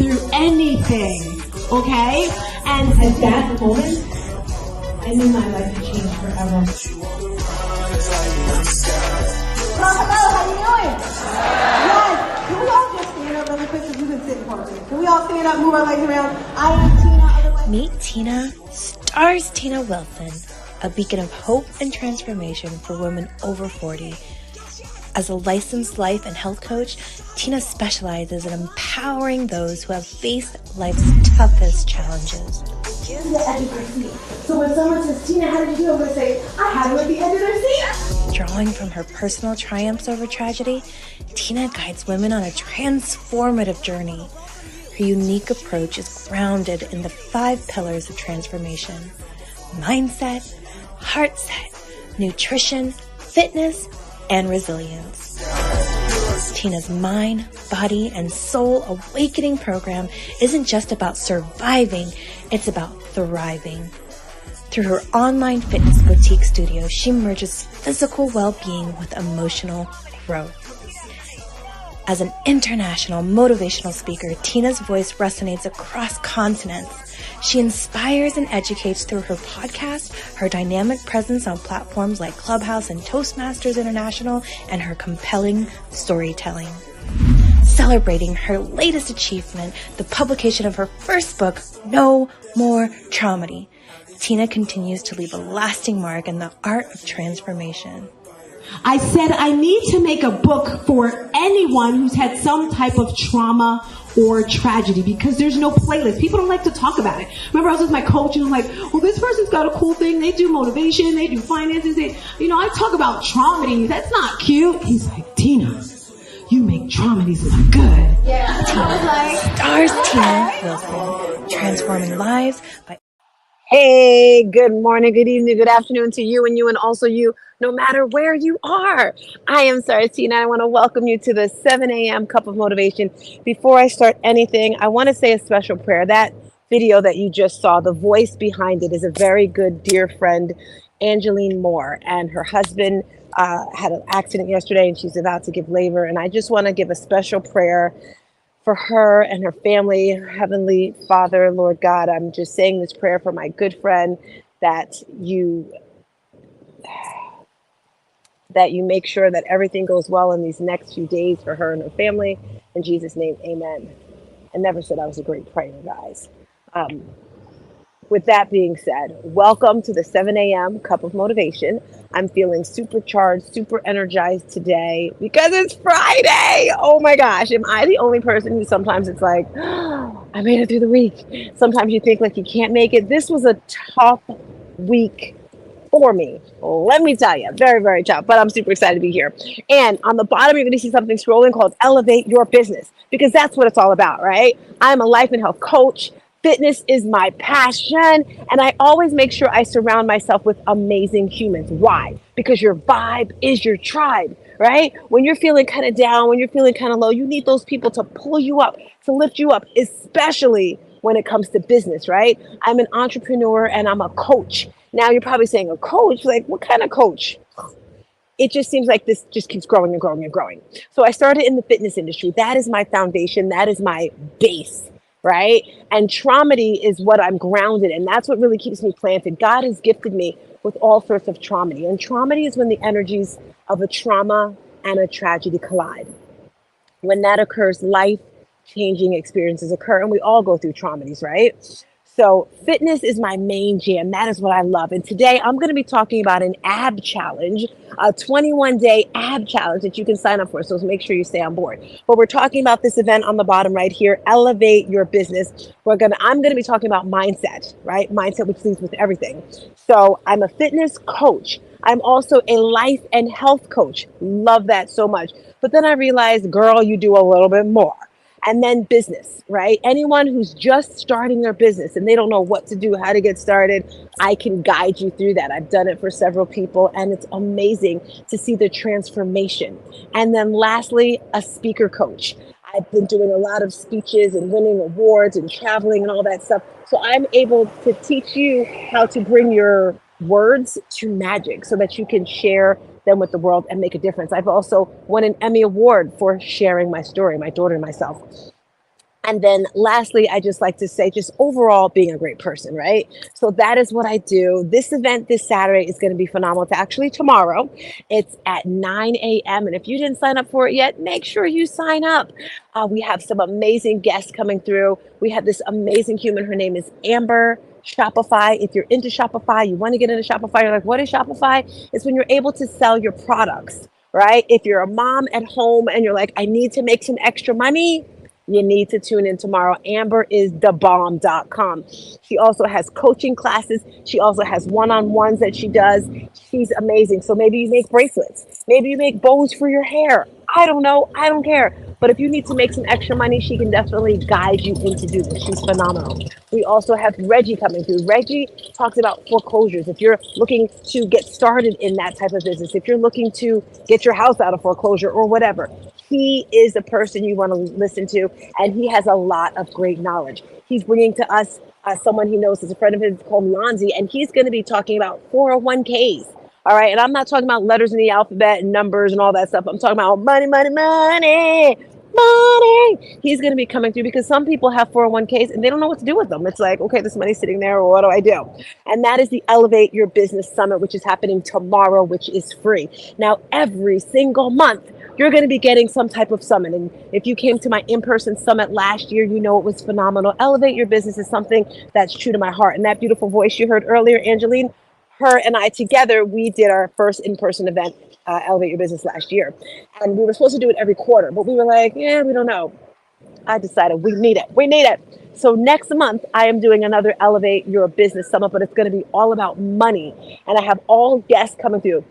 through anything, okay? And at that moment, I knew my life had changed forever. Hello, how you doing? Yes. Can we all just stand up really quick because you've been sitting for a minute? Can we all stand up, move our legs around? I am Tina, otherwise... Meet Tina, StarzTina Wilson, a beacon of hope and transformation for women over 40. As a licensed life and health coach, Tina specializes in empowering those who have faced life's toughest challenges. Here's the edge of their seat. So when someone says, Tina, how did you do? I'm going to say, I had them at the edge of their seat. Drawing from her personal triumphs over tragedy, Tina guides women on a transformative journey. Her unique approach is grounded in the 5 pillars of transformation: mindset, heart set, nutrition, fitness, and resilience. Tina's mind, body, and soul awakening program isn't just about surviving, it's about thriving. Through her online fitness boutique studio, she merges physical well-being with emotional growth. As an international motivational speaker, Tina's voice resonates across continents. She inspires and educates through her podcast, her dynamic presence on platforms like Clubhouse and Toastmasters International, and her compelling storytelling. Celebrating her latest achievement, the publication of her first book, No More Traumedy, Tina continues to leave a lasting mark in the art of transformation. I said I need to make a book for anyone who's had some type of trauma or tragedy, because there's no playlist. People don't like to talk about it. Remember, I was with my coach and I'm like, well, this person's got a cool thing. They do motivation. They do finances. I talk about traumedies. That's not cute. He's like, Tina, you make traumedies look good. Yeah. StarzTina Wilson, transforming lives by... Hey, good morning, good evening, good afternoon to you and also you, no matter where you are. I am StarzTina. I want to welcome you to the 7 a.m. Cup of Motivation. Before I start anything, I want to say a special prayer. That video that you just saw, the voice behind it is a very good dear friend, Angeline Moore, and her husband had an accident yesterday and she's about to give labor. And I just want to give a special prayer for her and her family. Heavenly Father, Lord God, I'm just saying this prayer for my good friend, that you make sure that everything goes well in these next few days for her and her family. In Jesus' name, amen. I never said I was a great prayer, guys. With that being said, welcome to the 7 a.m. Cup of Motivation. I'm feeling supercharged, super energized today because it's Friday. Oh my gosh. Am I the only person who sometimes it's like, oh, I made it through the week? Sometimes you think like you can't make it. This was a tough week for me. Let me tell you, very, very tough, but I'm super excited to be here. And on the bottom, you're going to see something scrolling called Elevate Your Business, because that's what it's all about, right? I'm a life and health coach. Fitness is my passion, and I always make sure I surround myself with amazing humans. Why? Because your vibe is your tribe, right? When you're feeling kind of down, when you're feeling kind of low, you need those people to pull you up, to lift you up, especially when it comes to business, right? I'm an entrepreneur and I'm a coach. Now you're probably saying, a coach? Like, what kind of coach? It just seems like this just keeps growing and growing and growing. So I started in the fitness industry. That is my foundation. That is my base. Right? And traumedy is what I'm grounded in. That's what really keeps me planted. God has gifted me with all sorts of traumedy. And traumedy is when the energies of a trauma and a tragedy collide. When that occurs, life-changing experiences occur. And we all go through traumedies, right? So fitness is my main jam. That is what I love. And today I'm going to be talking about an ab challenge, a 21-day ab challenge that you can sign up for. So make sure you stay on board. But we're talking about this event on the bottom right here, Elevate Your Business. I'm going to be talking about mindset, right? Mindset, which leads with everything. So I'm a fitness coach. I'm also a life and health coach. Love that so much. But then I realized, girl, you do a little bit more. And then business, right? Anyone who's just starting their business and they don't know what to do, how to get started, I can guide you through that. I've done it for several people and it's amazing to see the transformation. And then lastly, a speaker coach. I've been doing a lot of speeches and winning awards and traveling and all that stuff. So I'm able to teach you how to bring your words to magic so that you can share them with the world and make a difference. I've also won an Emmy Award for sharing my story, my daughter and myself. And then lastly, I just like to say, just overall being a great person, right? So that is what I do. This event this Saturday is going to be phenomenal. It's actually tomorrow. It's at 9 a.m. And if you didn't sign up for it yet, make sure you sign up. We have some amazing guests coming through. We have this amazing human. Her name is Amber. Shopify. If you're into Shopify, you want to get into Shopify, you're like, what is Shopify? It's when you're able to sell your products, right? If you're a mom at home and you're like, I need to make some extra money, you need to tune in tomorrow. Amber is thebomb.com. She also has coaching classes. She also has one-on-ones that she does. She's amazing. So maybe you make bracelets. Maybe you make bows for your hair. I don't know. I don't care. But if you need to make some extra money, she can definitely guide you into do this. She's phenomenal. We also have Reggie coming through. Reggie talks about foreclosures. If you're looking to get started in that type of business, if you're looking to get your house out of foreclosure or whatever, he is the person you want to listen to, and he has a lot of great knowledge. He's bringing to us someone he knows is a friend of his called Lonzi, and he's going to be talking about 401ks. All right. And I'm not talking about letters in the alphabet and numbers and all that stuff. I'm talking about money, money, money, money. He's going to be coming through because some people have 401ks and they don't know what to do with them. It's like, okay, this money's sitting there. What do I do? And that is the Elevate Your Business Summit, which is happening tomorrow, which is free. Now, every single month, you're going to be getting some type of summit. And if you came to my in-person summit last year, you know it was phenomenal. Elevate Your Business is something that's true to my heart. And that beautiful voice you heard earlier, Angeline, her and I together, we did our first in-person event, Elevate Your Business last year. And we were supposed to do it every quarter, but we were like, yeah, we don't know. I decided we need it. We need it. So next month, I am doing another Elevate Your Business Summit, but it's going to be all about money. And I have all guests coming through.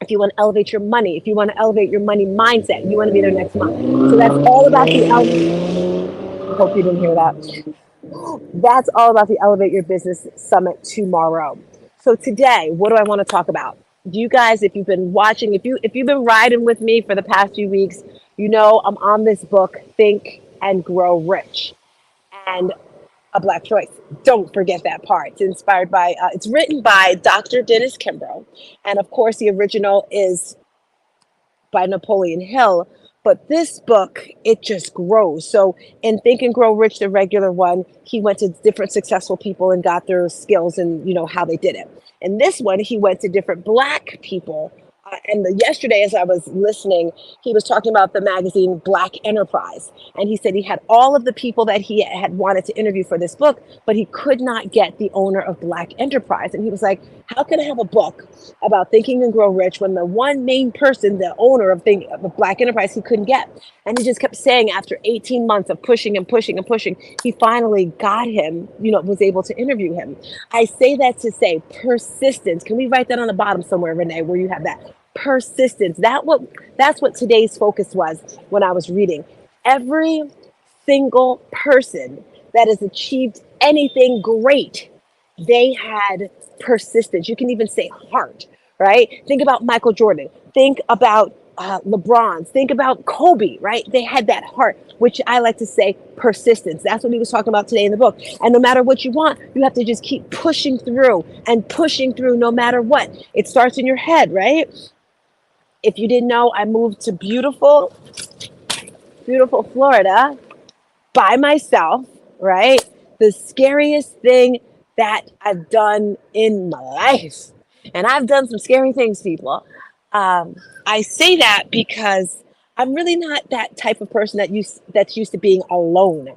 If you want to elevate your money, if you want to elevate your money mindset, you want to be there next month. So that's all about the I hope you didn't hear that. That's all about the Elevate Your Business Summit tomorrow. So today, what do I want to talk about? You guys, if you've been watching, if you've been riding with me for the past few weeks, you know I'm on this book, Think and Grow Rich, and a Black choice. Don't forget that part. It's inspired by, it's written by Dr. Dennis Kimbro, and of course the original is by Napoleon Hill. But this book, it just grows. So in Think and Grow Rich, the regular one, he went to different successful people and got their skills and, you know, how they did it. In this one, he went to different Black people. Yesterday, as I was listening, he was talking about the magazine Black Enterprise. And he said he had all of the people that he had wanted to interview for this book, but he could not get the owner of Black Enterprise. And he was like, how can I have a book about Thinking and Grow Rich when the one main person, the owner of Black Enterprise, he couldn't get? And he just kept saying after 18 months of pushing and pushing and pushing, he finally got him, you know, was able to interview him. I say that to say persistence. Can we write that on the bottom somewhere, Renee, where you have that? Persistence. That's what today's focus was when I was reading. Every single person that has achieved anything great, they had persistence. You can even say heart, right? Think about Michael Jordan. Think about LeBron. Think about Kobe, right? They had that heart, which I like to say persistence. That's what he was talking about today in the book. And no matter what you want, you have to just keep pushing through and pushing through no matter what. It starts in your head, right? If you didn't know, I moved to beautiful Florida by myself, right? The scariest thing that I've done in my life. And I've done some scary things, people. I say that because I'm really not that type of person that's used to being alone.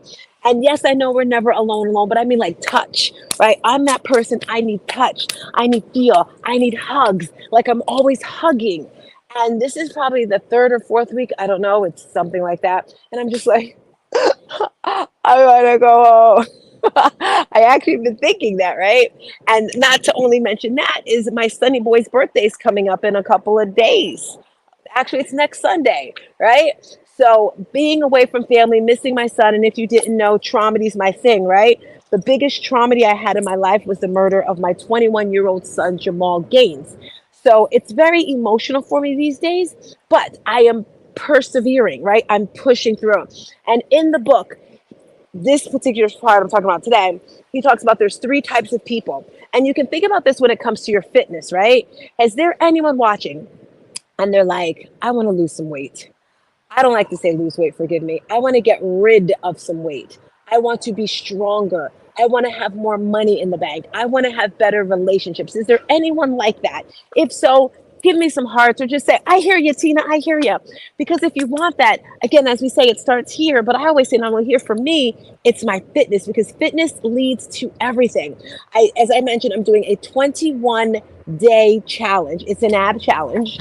And yes, I know we're never alone, but I mean like touch, right? I'm that person. I need touch. I need feel. I need hugs. Like I'm always hugging. And this is probably the third or fourth week. I don't know. It's something like that. And I'm just like, I want to go home. I actually been thinking that, right? And not to only mention that is my Sunny boy's birthday is coming up in a couple of days. Actually, it's next Sunday, right? So being away from family, missing my son. And if you didn't know, traumedy is my thing, right? The biggest traumedy I had in my life was the murder of my 21-year-old son, Jamal Gaines. So it's very emotional for me these days, but I am persevering, right? I'm pushing through. And in the book, this particular part I'm talking about today, he talks about there's 3 types of people. And you can think about this when it comes to your fitness, right? Is there anyone watching and they're like, I want to lose some weight. I don't like to say lose weight, forgive me. I want to get rid of some weight. I want to be stronger. I want to have more money in the bank. I want to have better relationships. Is there anyone like that? If so, give me some hearts or just say, I hear you, Tina, I hear you. Because if you want that, again, as we say, it starts here, but I always say not only here for me, it's my fitness because fitness leads to everything. As I mentioned, I'm doing a 21-day challenge. It's an ab challenge.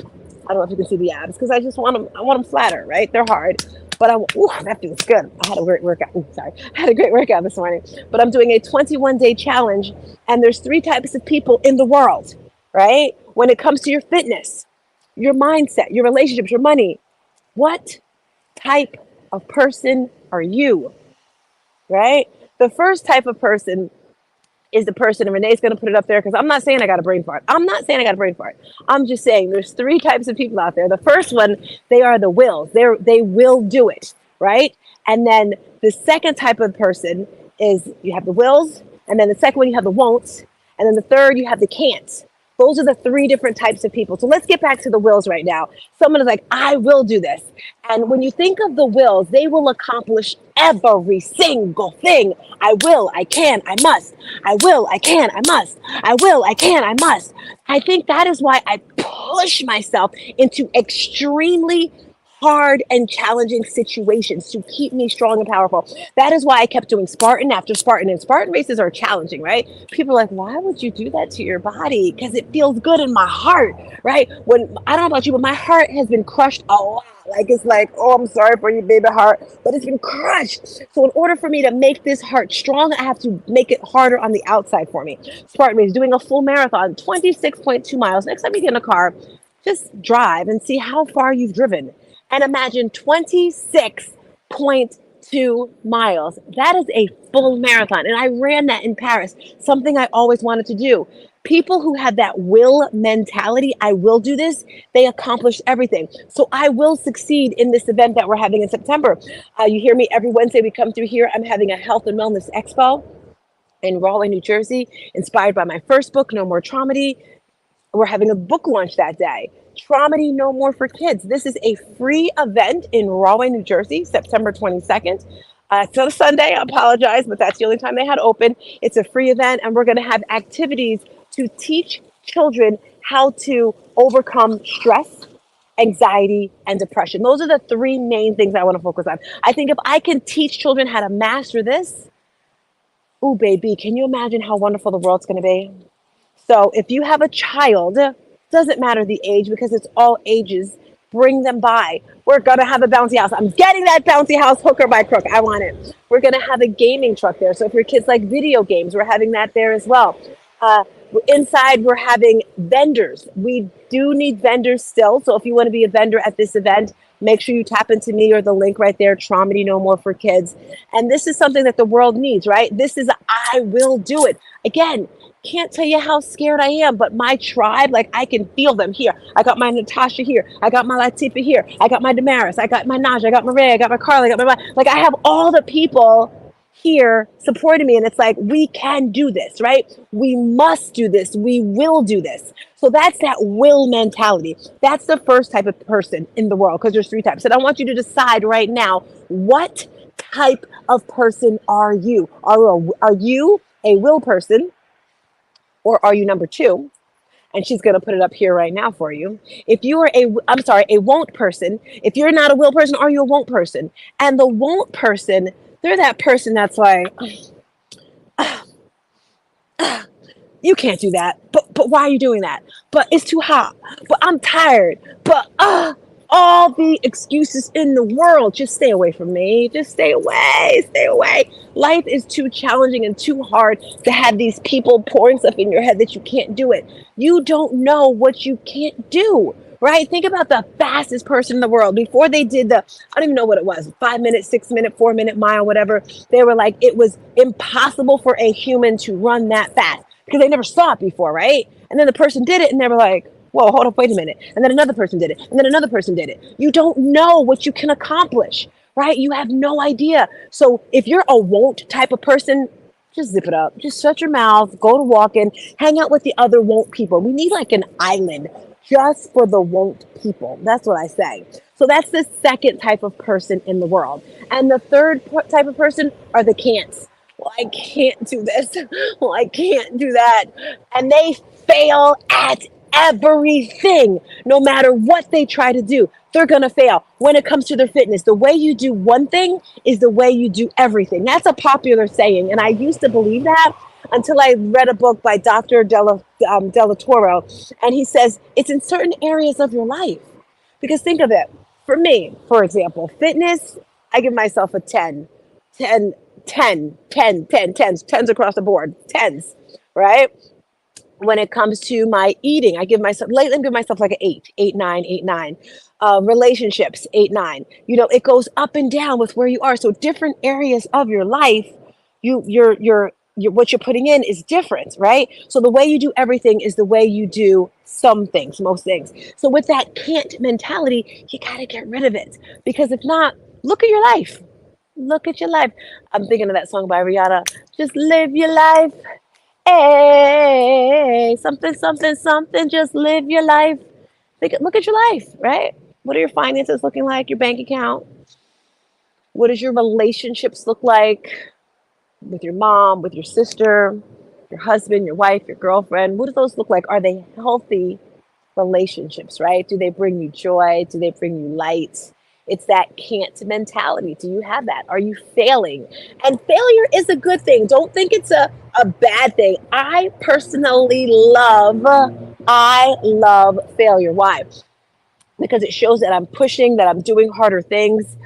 I don't know if you can see the abs because I just want them. I want them flatter, right? They're hard, but that feels good. I had a great workout. I had a great workout this morning. But I'm doing a 21-day challenge, and there's 3 types of people in the world, right? When it comes to your fitness, your mindset, your relationships, your money, what type of person are you, right? The first type of person is the person, and Renee's going to put it up there because I'm not saying I got a brain fart. I'm just saying there's 3 types of people out there. The first one, they are the wills. They will do it, right? And then the second type of person is you have the wills, and then the second one you have the won'ts, and then the third you have the can'ts. Those are the 3 different types of people. So let's get back to the wills right now. Someone is like, I will do this. And when you think of the wills, they will accomplish every single thing. I will, I can, I must. I will, I can, I must. I will, I can, I must. I think that is why I push myself into extremely hard and challenging situations to keep me strong and powerful. That is why I kept doing Spartan after Spartan. And Spartan races are challenging, right? People are like, why would you do that to your body? Because it feels good in my heart, right? When I don't know about you, but my heart has been crushed a lot. Like it's like, oh, I'm sorry for you, baby heart, but it's been crushed. So in order for me to make this heart strong, I have to make it harder on the outside for me. Spartan race, doing a full marathon, 26.2 miles. Next time you get in a car, just drive and see how far you've driven. And imagine 26.2 miles. That is a full marathon. And I ran that in Paris, something I always wanted to do. People who have that will mentality, I will do this, they accomplish everything. So I will succeed in this event that we're having in September. You hear me every Wednesday we come through here. I'm having a health and wellness expo in Rahway, New Jersey, inspired by my first book, No More Traumedy. We're having a book launch that day. Traumedy No More for Kids. This is a free event in Rahway, New Jersey, September 22nd. It's on a Sunday, I apologize, but that's the only time they had open. It's a free event, and we're going to have activities to teach children how to overcome stress, anxiety, and depression. Those are the 3 main things I want to focus on. I think if I can teach children how to master this, ooh, baby, can you imagine how wonderful the world's going to be? So if you have a child, doesn't matter the age because it's all ages, bring them by. We're going to have a bouncy house. I'm getting that bouncy house hook or by crook. I want it. We're going to have a gaming truck there. So if your kids like video games, we're having that there as well. Inside, we're having vendors. We do need vendors still. So if you want to be a vendor at this event, make sure you tap into me or the link right there, Traumedy No More for Kids. And this is something that the world needs, right? This is, I will do it. Again, can't tell you how scared I am, but my tribe, like I can feel them here. I got my Natasha here. I got my Latifa here. I got my Damaris. I got my Naja. I got my Ray. I got my Carly. I got my, like I have all the people here supporting me. And it's like, we can do this, right? We must do this. We will do this. So that's that will mentality. That's the first type of person in the world because there's 3 types. And I want you to decide right now, what type of person are you? Are you a will person? Or are you number 2? And she's going to put it up here right now for you. If you are a won't person, if you're not a will person, are you a won't person? And the won't person, they're that person that's like, you can't do that. But why are you doing that? But it's too hot. But I'm tired. But all the excuses in the world. Just stay away from me. Just stay away. Stay away. Life is too challenging and too hard to have these people pouring stuff in your head that you can't do it. You don't know what you can't do, right? Think about the fastest person in the world. Before they did I don't even know what it was, 5 minute, 6 minute, 4 minute mile, whatever. They were like, it was impossible for a human to run that fast because they never saw it before, right? And then the person did it and they were like, whoa, hold up, wait a minute. And then another person did it. And then another person did it. You don't know what you can accomplish, right? You have no idea. So if you're a won't type of person, just zip it up. Just shut your mouth, go to walking, hang out with the other won't people. We need like an island just for the won't people. That's what I say. So that's the second type of person in the world. And the third type of person are the can'ts. Well, I can't do this. Well, I can't do that. And they fail at everything. No matter what they try to do, they're going to fail. When it comes to their fitness, the way you do one thing is the way you do everything. That's a popular saying. And I used to believe that until I read a book by Dr. Della Toro. And he says it's in certain areas of your life. Because think of it. For me, for example, fitness, I give myself a 10, 10, 10, 10, 10, 10s, 10s across the board, 10s, right? When it comes to my eating, lately I'm giving myself like an 8, 8, 9, 8, 9. Relationships, 8, 9. You know, it goes up and down with where you are. So different areas of your life, you're what you're putting in is different, right? So the way you do everything is the way you do some things, most things. So with that can't mentality, you got to get rid of it. Because if not, look at your life. Look at your life. I'm thinking of that song by Rihanna. Just live your life. Hey, something, something, something. Just live your life. Look at your life, right? What are your finances looking like? Your bank account? What does your relationships look like? With your mom, with your sister, your husband, your wife, your girlfriend? What do those look like? Are they healthy relationships, right? Do they bring you joy? Do they bring you light? It's that can't mentality. Do you have that? Are you failing? And failure is a good thing. Don't think it's a bad thing. I love failure. Why? Because it shows that I'm pushing, that I'm doing harder things.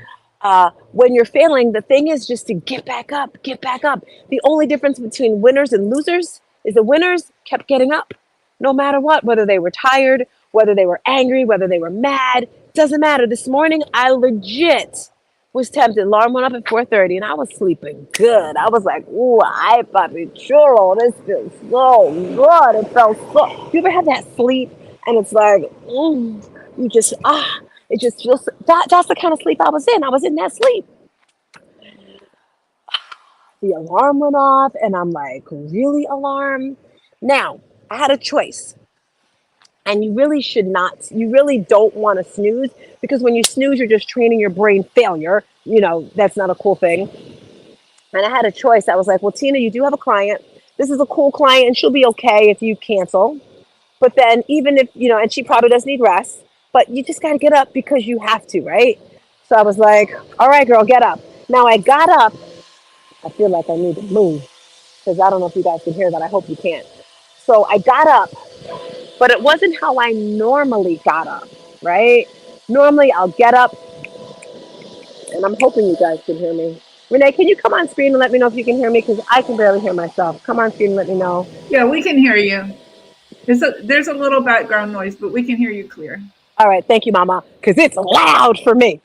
When you're failing, the thing is just to get back up, get back up. The only difference between winners and losers is the winners kept getting up no matter what, whether they were tired, whether they were angry, whether they were mad, doesn't matter. This morning, I legit was tempted. Alarm went up at 4:30 and I was sleeping good. I was like, ooh, ay, papi chulo. This feels so good. It felt so. You ever had that sleep and it's like, you just, it just feels, that's the kind of sleep I was in. I was in that sleep. The alarm went off and I'm like, really, alarm? Now, I had a choice. And you really don't want to snooze, because when you snooze, you're just training your brain failure. You know, that's not a cool thing. And I had a choice. I was like, well, Tina, you do have a client. This is a cool client and she'll be okay if you cancel. But then even if, and she probably does need rest, but you just got to get up because you have to, right? So I was like, all right, girl, get up. Now I got up. I feel like I need to move because I don't know if you guys can hear that. I hope you can. So I got up, but it wasn't how I normally got up, right? Normally I'll get up, and I'm hoping you guys can hear me. Renee, can you come on screen and let me know if you can hear me? Because I can barely hear myself. Come on screen and let me know. Yeah, we can hear you. There's a little background noise, but we can hear you clear. All right, thank you, Mama, because it's loud for me.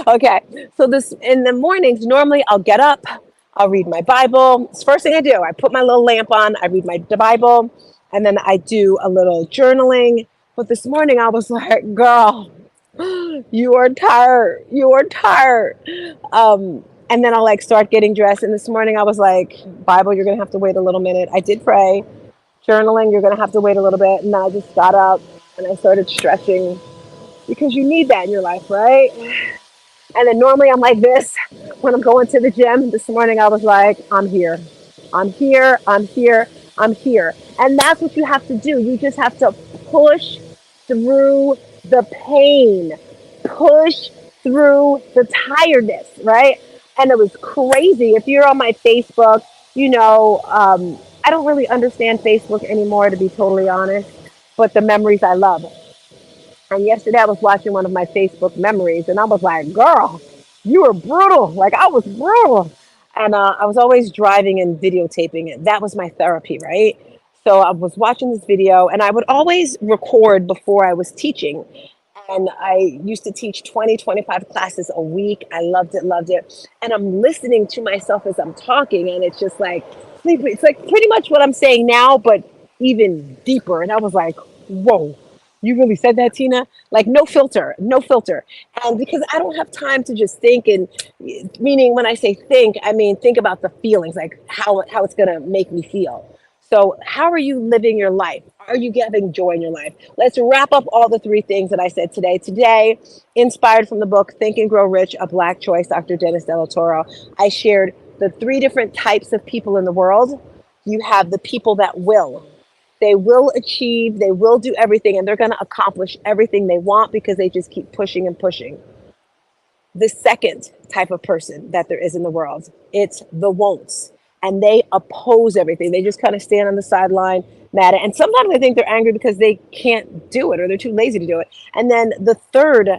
Okay, so in the mornings, normally I'll get up, I'll read my Bible. It's the first thing I do. I put my little lamp on, I read the Bible, and then I do a little journaling. But this morning I was like, girl, you are tired. You are tired. And then I'll start getting dressed. And this morning I was like, Bible, you're going to have to wait a little minute. I did pray. Journaling, you're going to have to wait a little bit. And I just got up and I started stretching, because you need that in your life, right? And then normally I'm like this when I'm going to the gym. This morning I was like, I'm here. I'm here. I'm here. I'm here. And that's what you have to do. You just have to push through the pain, push through the tiredness, right? And it was crazy. If you're on my Facebook, I don't really understand Facebook anymore, to be totally honest, but the memories I love. And yesterday I was watching one of my Facebook memories and I was like, girl, you were brutal. Like, I was brutal. And I was always driving and videotaping it. That was my therapy, right? So I was watching this video and I would always record before I was teaching. And I used to teach 20, 25 classes a week. I loved it, loved it. And I'm listening to myself as I'm talking. And it's just like, it's like pretty much what I'm saying now, but even deeper. And I was like, whoa, you really said that, Tina? Like, no filter, no filter. And because I don't have time to just think, and meaning when I say think, I mean think about the feelings, like how it's going to make me feel. So how are you living your life? Are you having joy in your life? Let's wrap up all the three things that I said today. Today, inspired from the book Think and Grow Rich, A Black Choice, Dr. Dennis Del Toro, I shared the three different types of people in the world. You have the people that will. They will achieve, they will do everything, and they're going to accomplish everything they want because they just keep pushing and pushing. The second type of person that there is in the world, it's the won'ts. And they oppose everything. They just kind of stand on the sideline, mad at, and sometimes I think they're angry because they can't do it or they're too lazy to do it. And then the third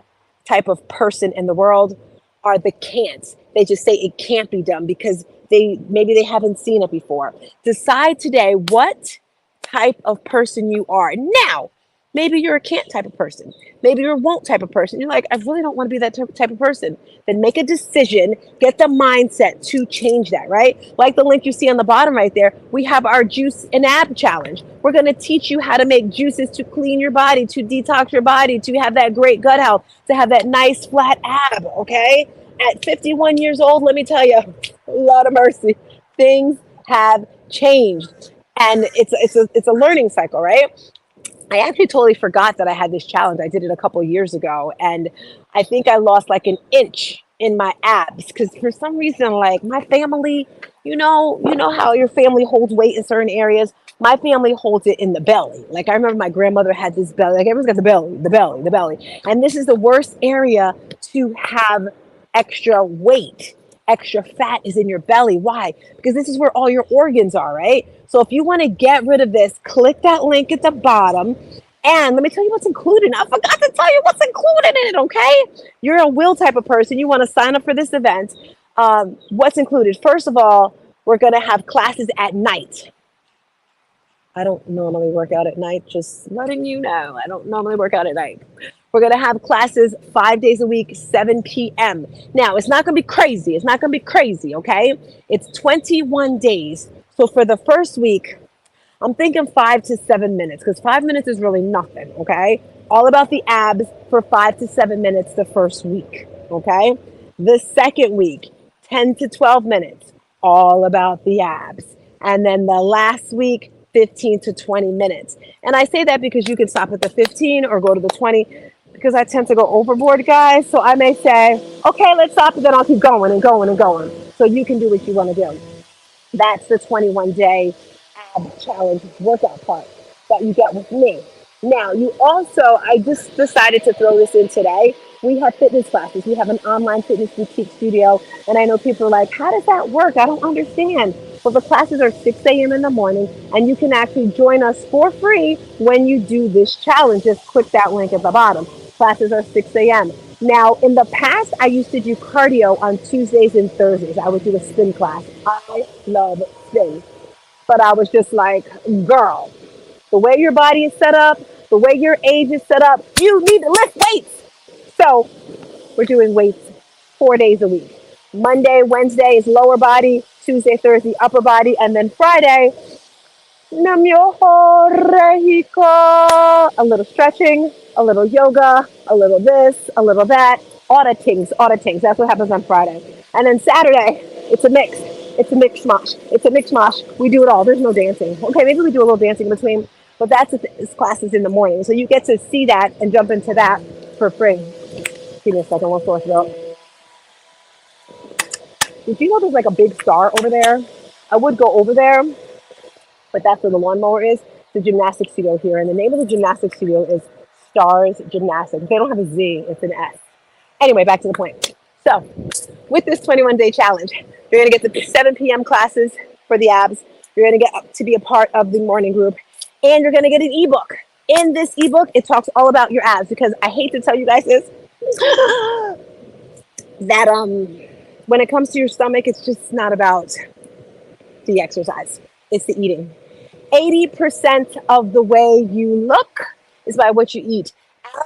type of person in the world are the can'ts. They just say it can't be done because maybe they haven't seen it before. Decide today what type of person you are. Now, maybe you're a can't type of person. Maybe you're a won't type of person. You're like, I really don't want to be that type of person. Then make a decision, get the mindset to change that, right? Like the link you see on the bottom right there, we have our juice and ab challenge. We're going to teach you how to make juices to clean your body, to detox your body, to have that great gut health, to have that nice flat ab, okay? At 51 years old, let me tell you, Lord of mercy, things have changed. And it's a learning cycle, right? I actually totally forgot that I had this challenge. I did it a couple of years ago, and I think I lost like an inch in my abs because for some reason, like my family, you know how your family holds weight in certain areas. My family holds it in the belly. Like I remember my grandmother had this belly. Like everyone's got the belly, and this is the worst area to have extra weight. Extra fat is in your belly. Why? Because this is where all your organs are, right? So if you want to get rid of this, click that link at the bottom. And let me tell you what's included. I forgot to tell you what's included in it, okay? You're a will type of person. You want to sign up for this event. What's included? First of all, we're going to have classes at night. I don't normally work out at night, just letting you know. I don't normally work out at night. We're going to have classes 5 days a week, 7 p.m. Now, it's not going to be crazy. It's not going to be crazy, okay? It's 21 days. So for the first week, I'm thinking 5 to 7 minutes because 5 minutes is really nothing, okay? All about the abs for 5 to 7 minutes the first week, okay? The second week, 10 to 12 minutes, all about the abs. And then the last week, 15 to 20 minutes. And I say that because you can stop at the 15 or go to the 20 because I tend to go overboard, guys. So I may say, okay, let's stop, and then I'll keep going and going and going. So you can do what you want to do. That's the 21-day ab challenge workout part that you get with me. Now, I just decided to throw this in today. We have fitness classes. We have an online fitness boutique studio. And I know people are like, how does that work? I don't understand. Well, the classes are 6 a.m. in the morning, and you can actually join us for free when you do this challenge. Just click that link at the bottom. Classes are 6 a.m. Now, in the past, I used to do cardio on Tuesdays and Thursdays. I would do a spin class. I love spin. But I was just like, girl, the way your body is set up, the way your age is set up, you need to lift weights. So we're doing weights 4 days a week. Monday, Wednesday is lower body, Tuesday, Thursday, upper body, and then Friday, Namyoho Rehiko, a little stretching, a little yoga, a little this, a little that, auditings. That's what happens on Friday. And then Saturday, it's a mix. It's a mix-mosh. We do it all. There's no dancing. Okay, maybe we do a little dancing in between, but that's classes in the morning. So you get to see that and jump into that for free. Give me a second. We'll source it up. Did you know there's like a big star over there? I would go over there, but that's where the lawnmower is. The gymnastics studio here. And the name of the gymnastics studio is Starz Gymnastics. They don't have a Z, it's an S. Anyway, back to the point. So, with this 21-day challenge, you're going to get the 7 p.m. classes for the abs. You're going to get to be a part of the morning group. And you're going to get an ebook. In this ebook, it talks all about your abs because I hate to tell you guys this, that when it comes to your stomach, it's just not about the exercise. It's the eating. 80% of the way you look is by what you eat.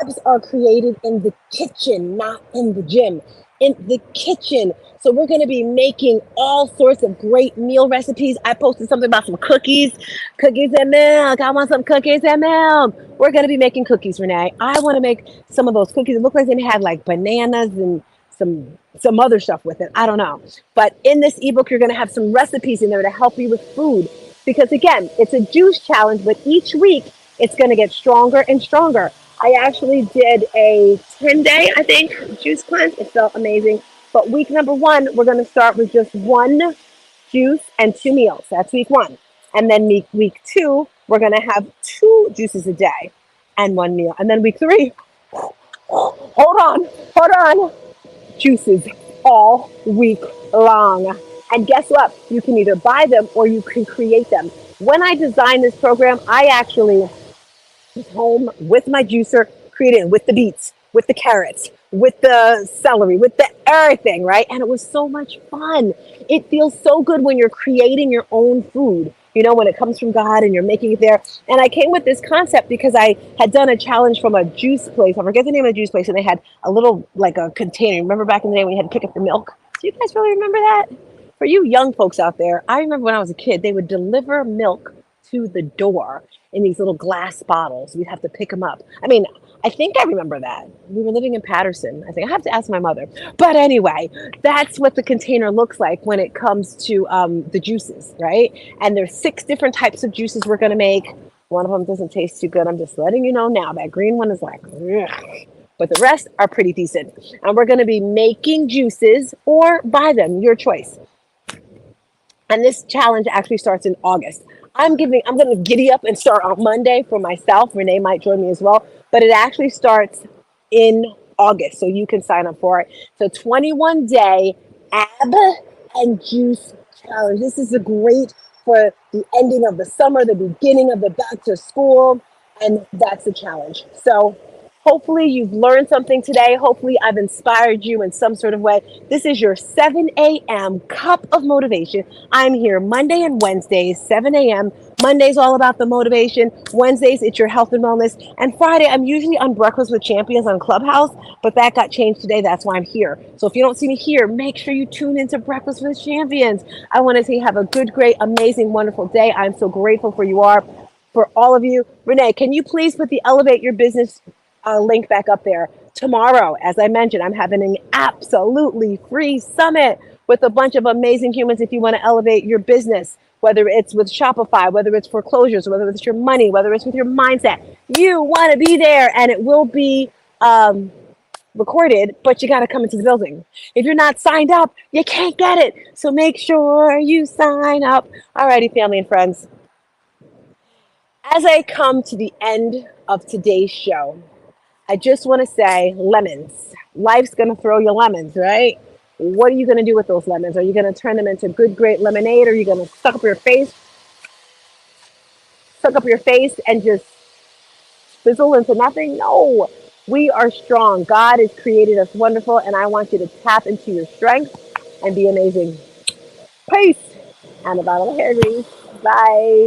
Abs are created in the kitchen, not in the gym. In the kitchen. So we're going to be making all sorts of great meal recipes. I posted something about some cookies and milk. I want some cookies and milk. We're going to be making cookies, Renee. I want to make some of those cookies. It looked like they had like bananas and some other stuff with it. I don't know. But in this ebook, you're going to have some recipes in there to help you with food. because again, it's a juice challenge, but each week it's going to get stronger and stronger. I actually did a 10-day, I think, juice cleanse. It felt amazing. But week number 1, we're going to start with just one juice and 2 meals. That's week 1. And then week 2, we're going to have 2 juices a day and 1 meal. And then week 3, hold on, juices all week long. And guess what? You can either buy them or you can create them. When I designed this program, I actually was home with my juicer, creating with the beets, with the carrots, with the celery, with the everything, right? And it was so much fun. It feels so good when you're creating your own food, you know, when it comes from God and you're making it there. And I came with this concept because I had done a challenge from a juice place. I forget the name of the juice place. And they had a little, like a container. Remember back in the day when you had to pick up the milk? Do you guys really remember that? For you young folks out there, I remember when I was a kid, they would deliver milk to the door in these little glass bottles. We'd have to pick them up. I mean, I think I remember that. We were living in Patterson. I think I have to ask my mother. But anyway, that's what the container looks like when it comes to the juices, right? And there's 6 different types of juices we're going to make. One of them doesn't taste too good. I'm just letting you know now. That green one is like, ugh. But the rest are pretty decent. And we're going to be making juices or buy them, your choice. And this challenge actually starts in August. I'm going to giddy up and start on Monday for myself. Renee might join me as well. But it actually starts in August, so you can sign up for it. So 21-day ab and juice challenge. This is great for the ending of the summer, the beginning of the back to school, and that's the challenge. So hopefully you've learned something today. Hopefully I've inspired you in some sort of way. This is your 7 a.m. cup of motivation. I'm here Monday and Wednesdays, 7 a.m. Monday's all about the motivation. Wednesdays, it's your health and wellness. And Friday, I'm usually on Breakfast with Champions on Clubhouse, but that got changed today. That's why I'm here. So if you don't see me here, make sure you tune into Breakfast with Champions. I want to say have a good, great, amazing, wonderful day. I'm so grateful for all of you. Renee, can you please put the Elevate Your Business link back up there? Tomorrow, as I mentioned, I'm having an absolutely free summit with a bunch of amazing humans if you want to elevate your business, whether it's with Shopify, whether it's foreclosures, whether it's your money, whether it's with your mindset. You want to be there, and it will be recorded, but you got to come into the building. If you're not signed up, you can't get it. So make sure you sign up. Alrighty, family and friends. As I come to the end of today's show, I just want to say lemons. Life's going to throw you lemons, right? What are you going to do with those lemons? Are you going to turn them into good, great lemonade? Or are you going to suck up your face and just fizzle into nothing? No, we are strong. God has created us wonderful, and I want you to tap into your strength and be amazing. Peace. And a bottle of hair grease. Bye.